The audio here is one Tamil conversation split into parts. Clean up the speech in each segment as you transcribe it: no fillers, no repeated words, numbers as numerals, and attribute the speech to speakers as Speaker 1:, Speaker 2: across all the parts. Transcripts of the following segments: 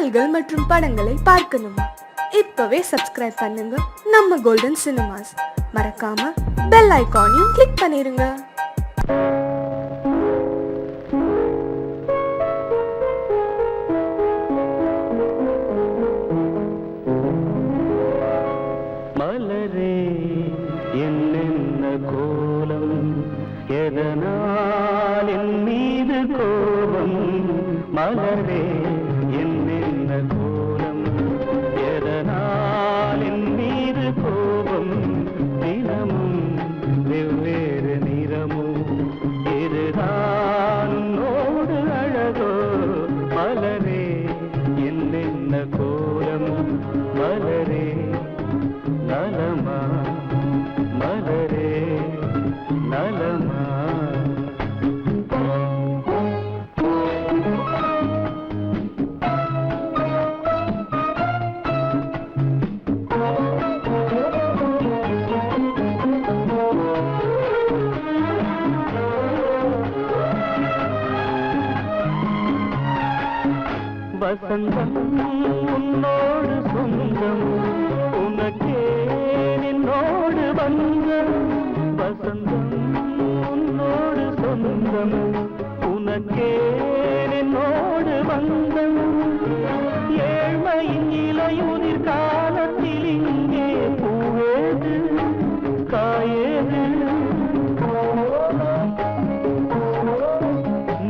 Speaker 1: பாடல்கள் மற்றும் படங்களை பார்க்கணுமா? இப்பவே சப்ஸ்கிரைப் பண்ணுங்க நம்ம கோல்டன் சினிமாஸ். மறக்காம பெல் ஐகானையும் கிளிக் பண்ணிருங்க.
Speaker 2: மலரே என்னென்ன கோலம், எதனால் என் மீது கோபம்? மலரே என்னென்ன கோலம், எதனால் என் மீது கோபம்? தினமும் வெவ்வேறு நிறமும், இதுதான் உன்னோடு அழகோ? மலரே என்னென்ன கோலம், மலரே நலமா, மலரே நலமா? வசந்தம் உன்னோடு சொந்தம், உனக்கே நின்னோடு வந்தம். வசந்தம் உன்னோடு சொந்தம், உனக்கே நின்னோடு வந்தம். ஏழ்மையின் இலையுதிர் காலத்தில் இங்கே பூவேது காயேது?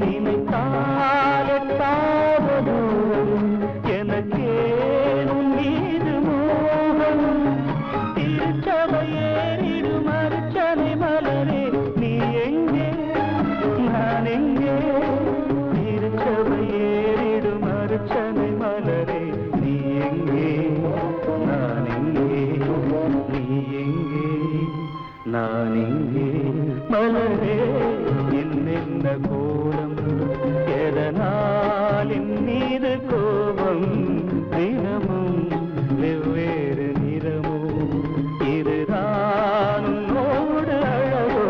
Speaker 2: நினைத்தால் எட்டாவது எனக்கே உன் மீது மோகம். திருச்சபையேறிடும் அர்ச்சனை மலரே, நீ எங்கே நான் எங்கே? திருச்சபையேறிடும் அர்ச்சனை மலரே, நீ எங்கே நான் எங்கே? நீ எங்கே நான் எங்கே? மலரே என்னென்ன கோலம், எதனால் என் மீது கோபம்? தினமும் வெவ்வேறு நிறமும், இதுதான் உன்னோடு அழகோ?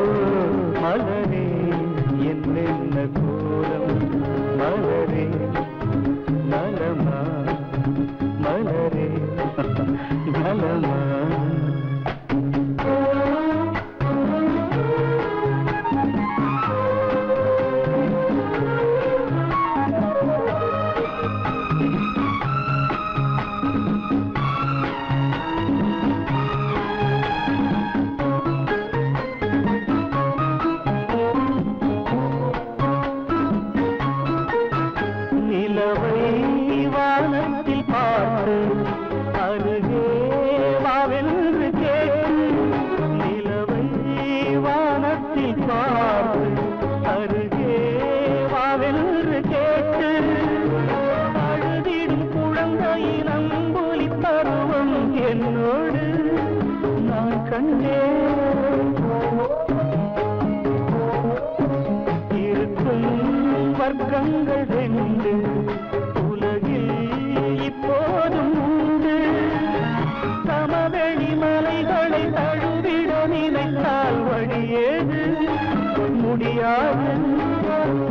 Speaker 2: மலரே என்னென்ன கோலம், மலரே நலமா, மலரே நலமா? நிலவை வானத்தில் பார்த்து அருகே வாவென்று கேட்டு, நிலவை வானத்தில் பார்த்து அருகே வாவென்று கேட்டு, அழுதிடும் குழந்தையின் அம்புலி பருவம் என்னோடு நான் கண்டேன். இருக்கும் வர்க்கங்கள் ரெண்டு உலகில் இப்போதும் உண்டு. சமவெளி மலைகளை தழுவிட நினைத்தால் வழியேது? முடியாது.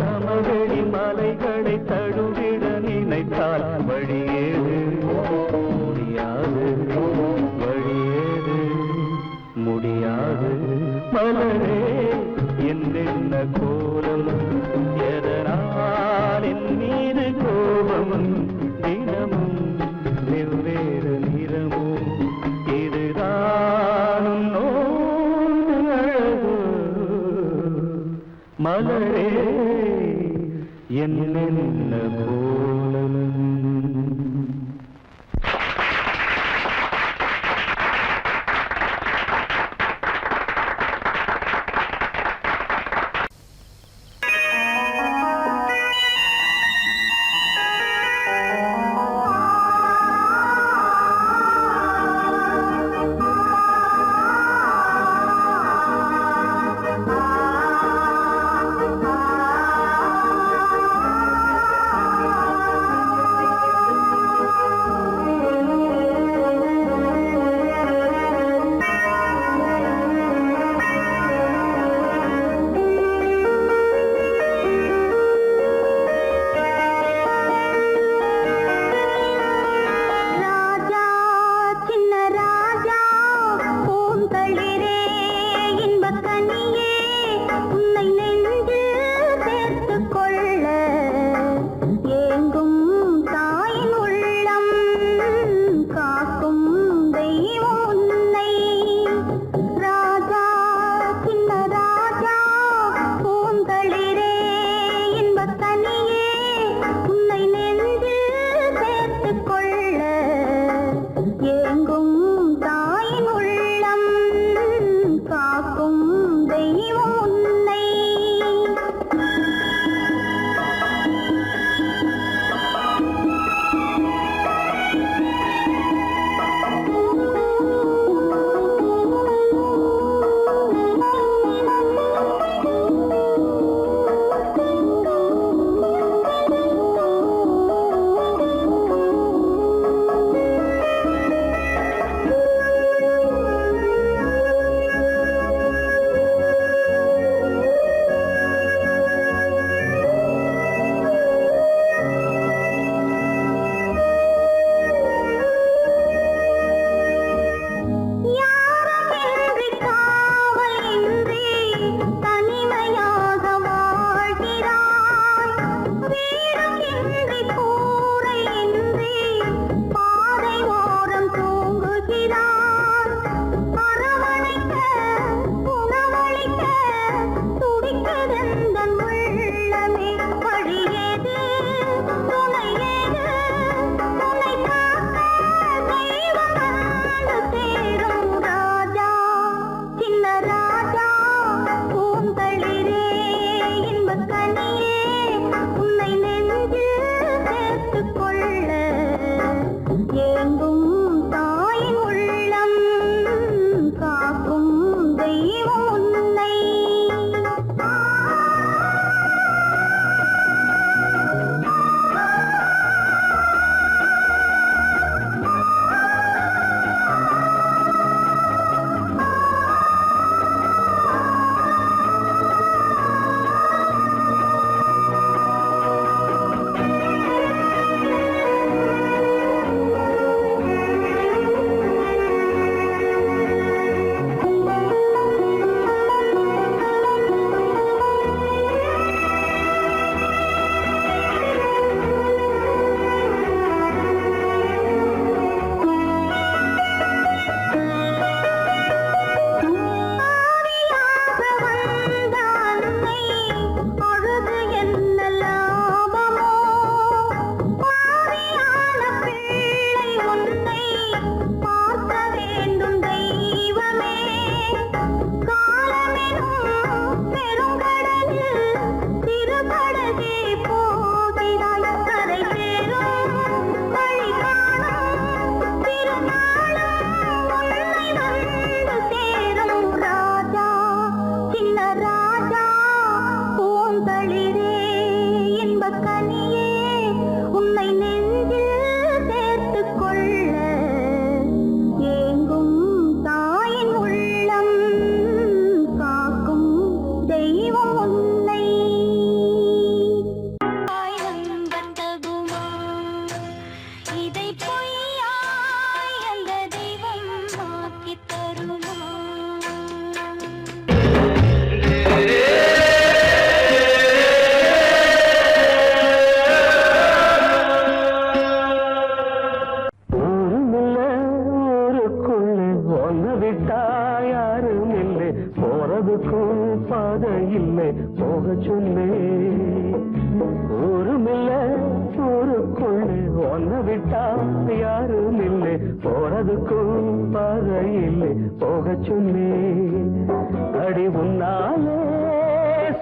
Speaker 2: சமவெளி மலைகளை தழுவிட நினைத்தால் வழியேது? முடியாது. வழியேது? முடியாது. மலரே என்னென்ன கோலம், எதனால் என் மீது கோபம்? தினமும் வெவ்வேறு நிறமும், இதுதான் உன்னோடு அழகோ? மலரே என்னென்ன கோலம். போக சொன்னேன். ஊருமில்ல ஊருக்குள்ளே ஒன்ன விட்டா யாரும் இல்லை, போறதுக்கும் பாதை இல்லை, போக சொன்னேன். அடி உன்னாலே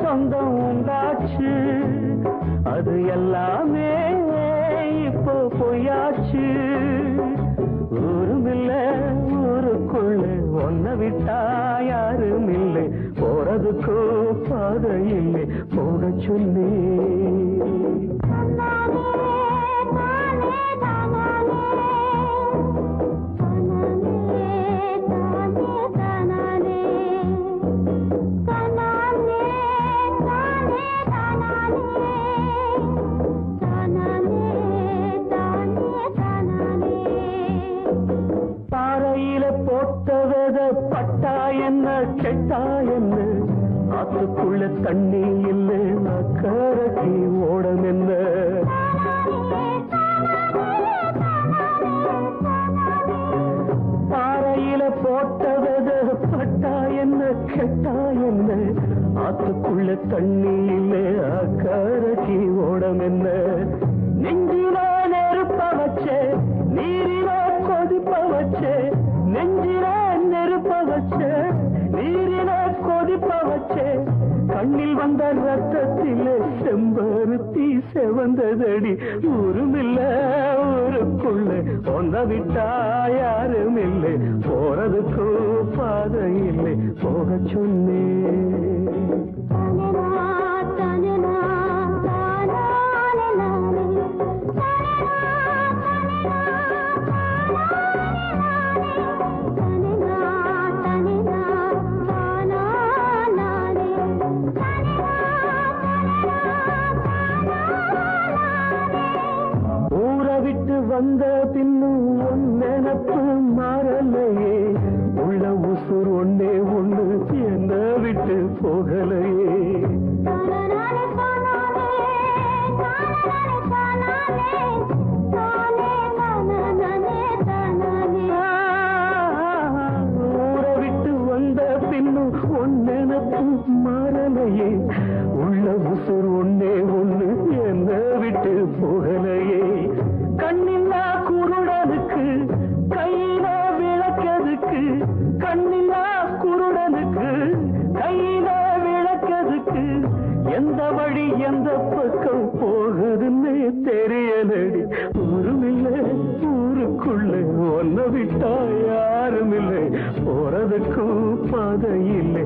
Speaker 2: சொந்தம் உண்டாச்சு, அது எல்லாமே இப்போ பொய்யாச்சு. ஊருமில்ல ஊருக்குள்ள ஒன்ன விட்டா யாரும் இல்லை, போறதுக்கோ பாதை இல்லை, போக சொல்லி. போட்டவத பட்டா என்ன கெட்டா என்ன, ஆத்துக்குள்ள தண்ணி இல்லை கரைக்கு ஓடம் என்ன. பாறையில போட்டவத பட்டா என்ன கெட்டா என்ன, ஆத்துக்குள்ள தண்ணி இல்லை கரைக்கு ஓடம் என்ன. நெஞ்சில நெருப்ப வச்சே நீரில கொதிப்ப வச்சே, நெஞ்சில நெருப்ப வச்சே நீரில கொதிப்ப வச்சே, கண்ணில் வந்த ரத்தத்திலே செம்பருத்தி செவந்ததடி. ஊருமில்ல ஊருக்குள்ள ஒன்ன விட்டா யாரும் இல்லை, போறதுக்கு பாதை இல்லை, போக சொன்னேன். வந்த பின்னும் உன் நினப்பு மாறலையே, உள்ள உசுர் ஒன்னே ஒண்ணு என்ன விட்டு போகலையே. ஊரை விட்டு வந்த பின்னும் உன் நினப்பு மாறலையே, உள்ள உசுர் ஒன்னே ஒண்ணு என்ன விட்டு போகலையே. கண்ணில்லா குருடனுக்கு கையில விளக்கதுக்கு, கண்ணில்லா குருடனுக்கு கையில விளக்கதுக்கு, எந்த வழி எந்த பக்கம் போகுதுன்னு தெரியலடி. ஊருமில்லை ஊருக்குள்ள ஒன்ன விட்டா யாரும் இல்லை, போறதுக்கும் பாதை இல்லை.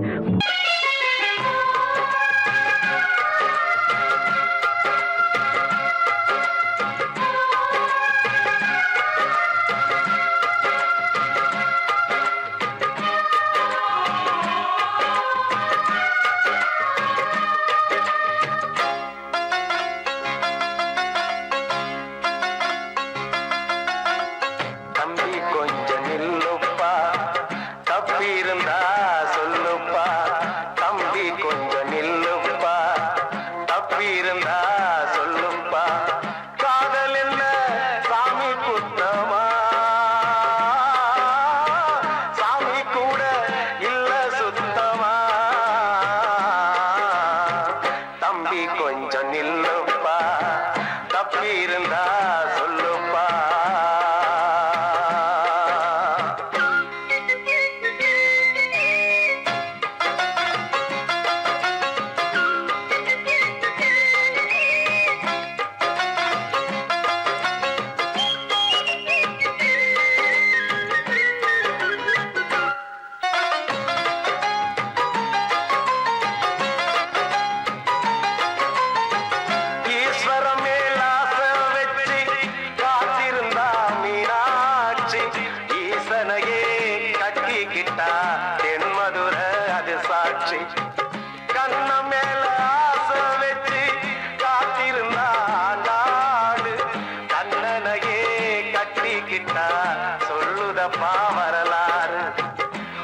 Speaker 2: சொல்லுதப்பா வரலாறு.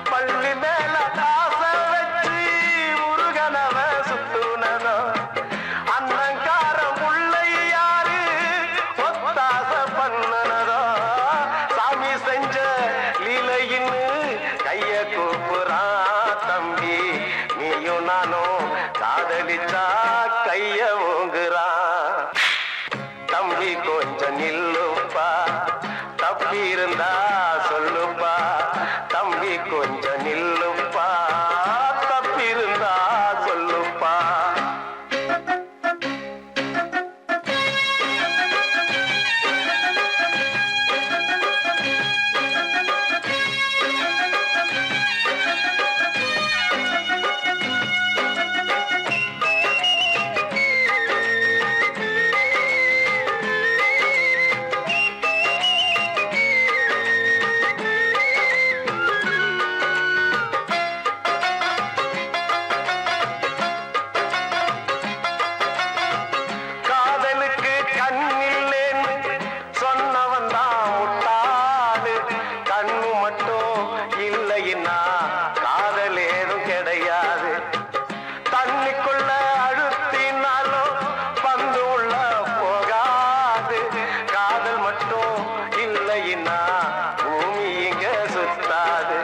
Speaker 2: பள்ளி மேல காச வச்சு முருகனவ சுத்துனதோ, அண்ணங்கார முல்லை யாரு ஒத்தாச பண்ணுனதோ, சாமி செஞ்ச லீலையின்னு கைய கூப்புறான் தம்பி. நீயும் நானும் காதல் இல்லைன்னா பூமி இங்க சுத்தாது.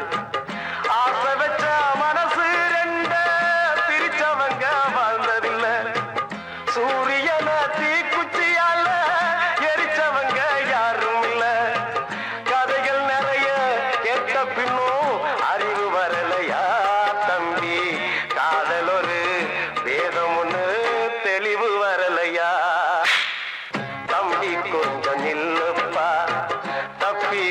Speaker 2: ஆசை வச்ச மனசு ரெண்ட பிரிச்சவங்க வாழ்ந்ததில்ல. சூரியன தீக்குச்சியால எரிச்சவங்க யாரும் இல்ல. கதைகள் நிறைய கேட்ட பின்னும் அறிவு வரலையா தம்பி? காதல் ஒரு வேதம் ஒண்ணு தெளிவு வரலையா? தம்பி கொஞ்சம் நில்லுப்பா, தப்பி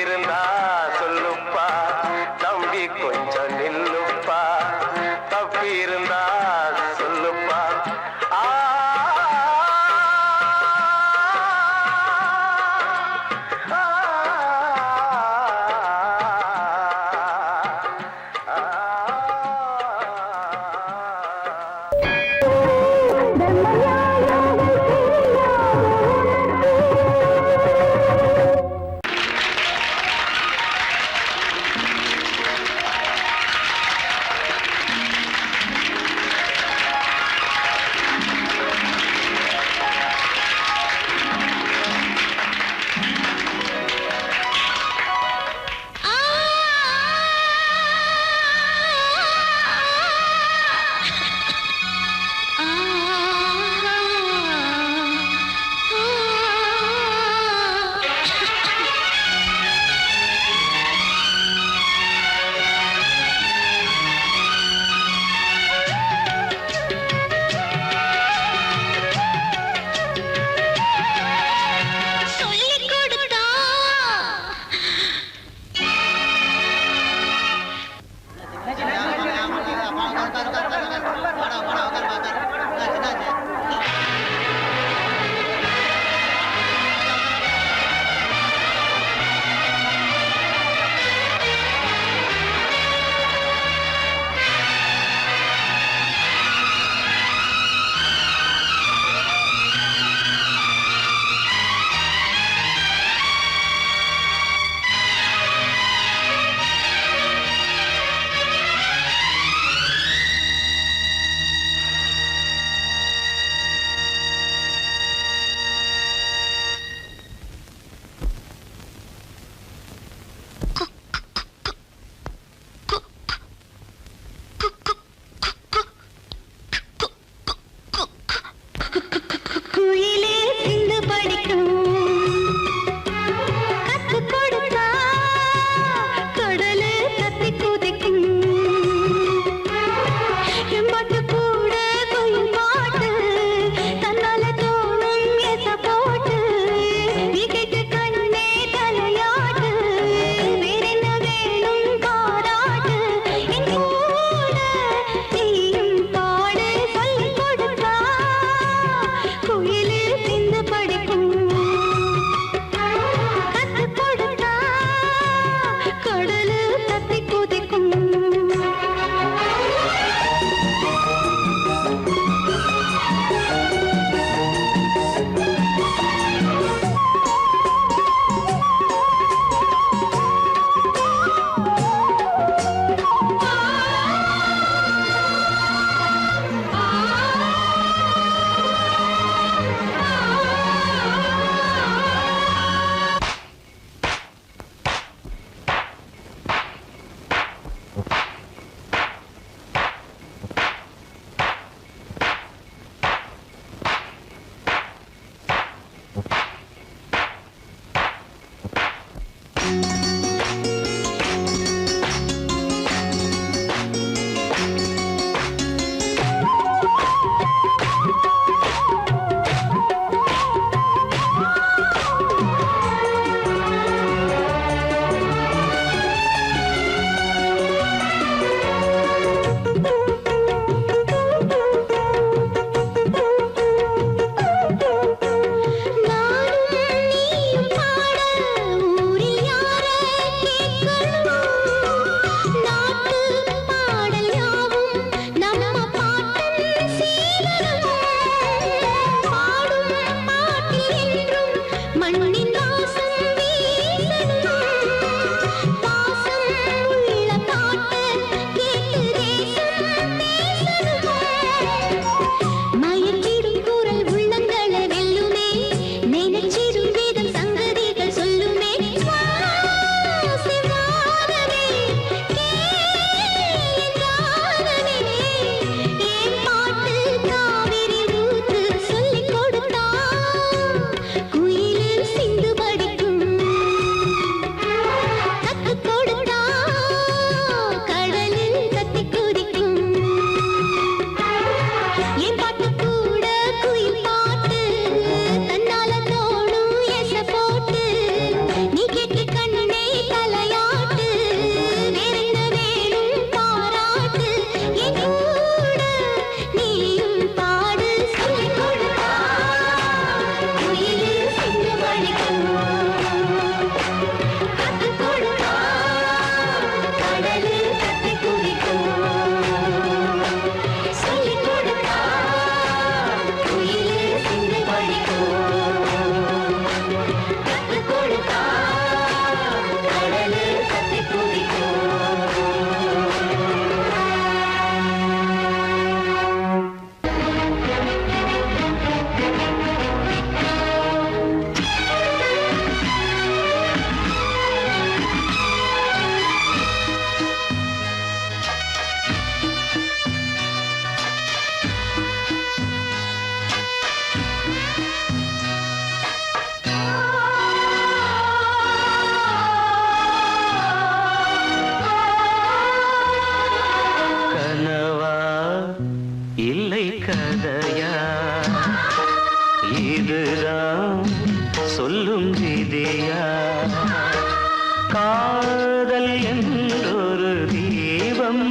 Speaker 2: காதல் என்றொரு தீபம்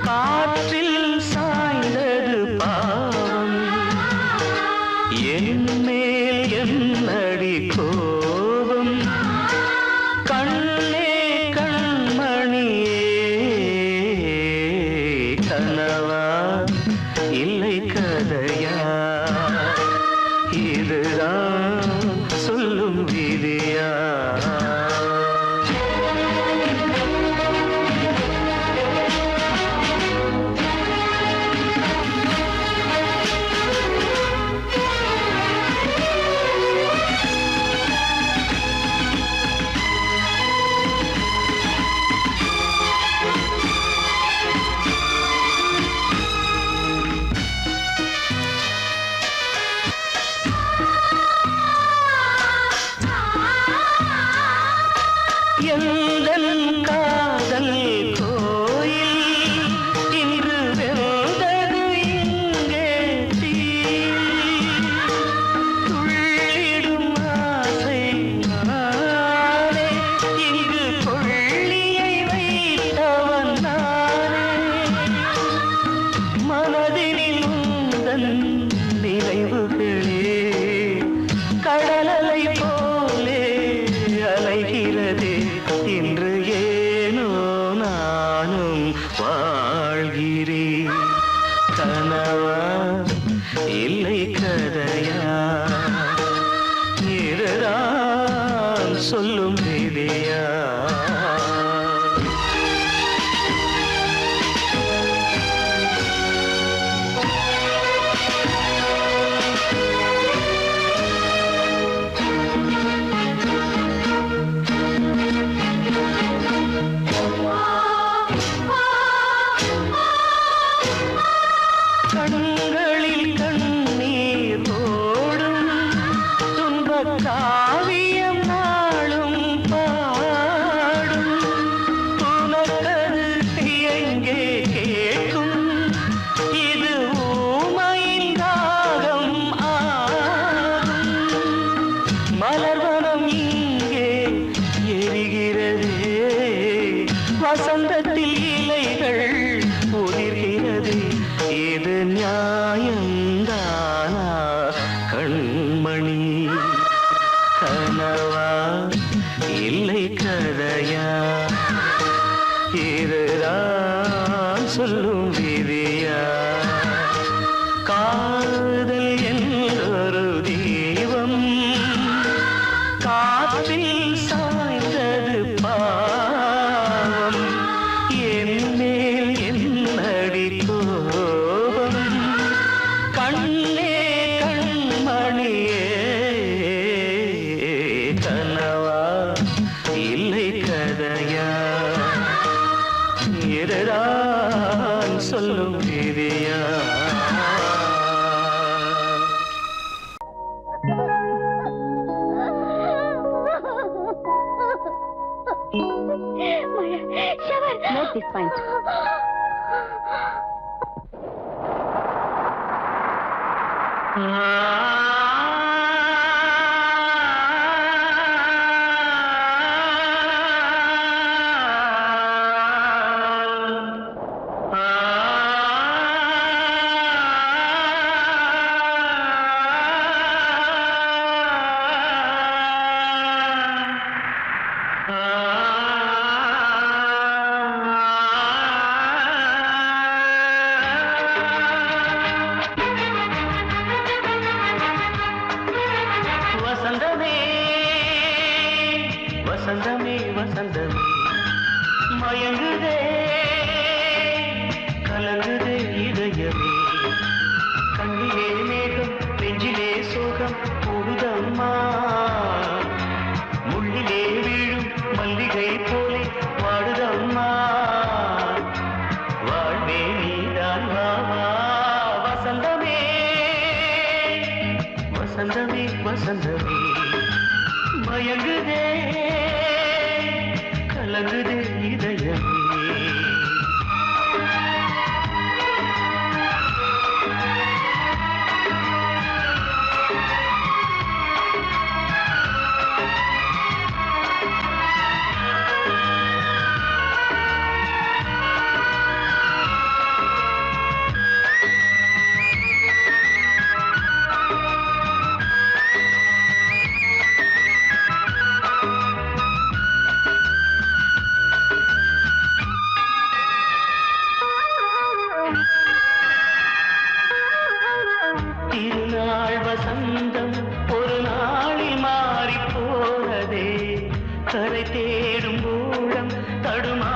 Speaker 2: காற்றில் சாய்ந்தது பாவம் என் மேல் என்னடி கோபம் கண்ணே கண்மணியே கனவா இல்லை கதையா இதுதான் சொல்லும் விதியா எந்தன் காதல் கோயில் இன்று வெந்தது இங்கே தீ துள்ளிடும் ஆசை நானே இங்கு கொள்ளியை வைத்தவன் நானே மனதினில் உந்தன் நினைவுகளே கடலலை போலே அலைகிறதே இன்று ஏனோ நானும் வாழ்கிறேன் கனவா இல்லை கதையா இதுதான் சொல்லும் விதியா கண்களில் கண்ணீர் ஓடும் துன்பக் காவியம் நாளும் பாடும் உனக்கது எங்கே கேட்கும் இது ஊமையின் தாகம் ஆகும் மலர்வனம் இங்கே எரிகிறதே வசந்தத்தில் இலைகள் உதிர்கிறது இது நியாயந்தானா கண்மணி கனவா இல்லை கதையா இதுதான் சொல்லும் விதியா காதல் என்றொரு தீபம் காற்றில் சாய்ந்தது பாவம் என் மேல் என்னடி கோபம் கண்ணே கண்மணியே கனவா இல்லை கதையா இதுதான் சொல்லும் விதியா
Speaker 3: Note this point. வசந்தமே வசந்தமே வசந்தமே மயங்குதே கலங்குதே இதயமே கண்ணிலே மேகம் நெஞ்சிலே சோகம் கூடுதம்மா முள்ளிலே வீழும் மல்லிகை போலே வாடுதம்மா வாழ்வே நீதான் வாவா வசந்தமே வசந்தமே வசந்தமே மயங்குதே கலங்குதே இதயமே போனதே கரை தேடும் ஊழம் தடுமா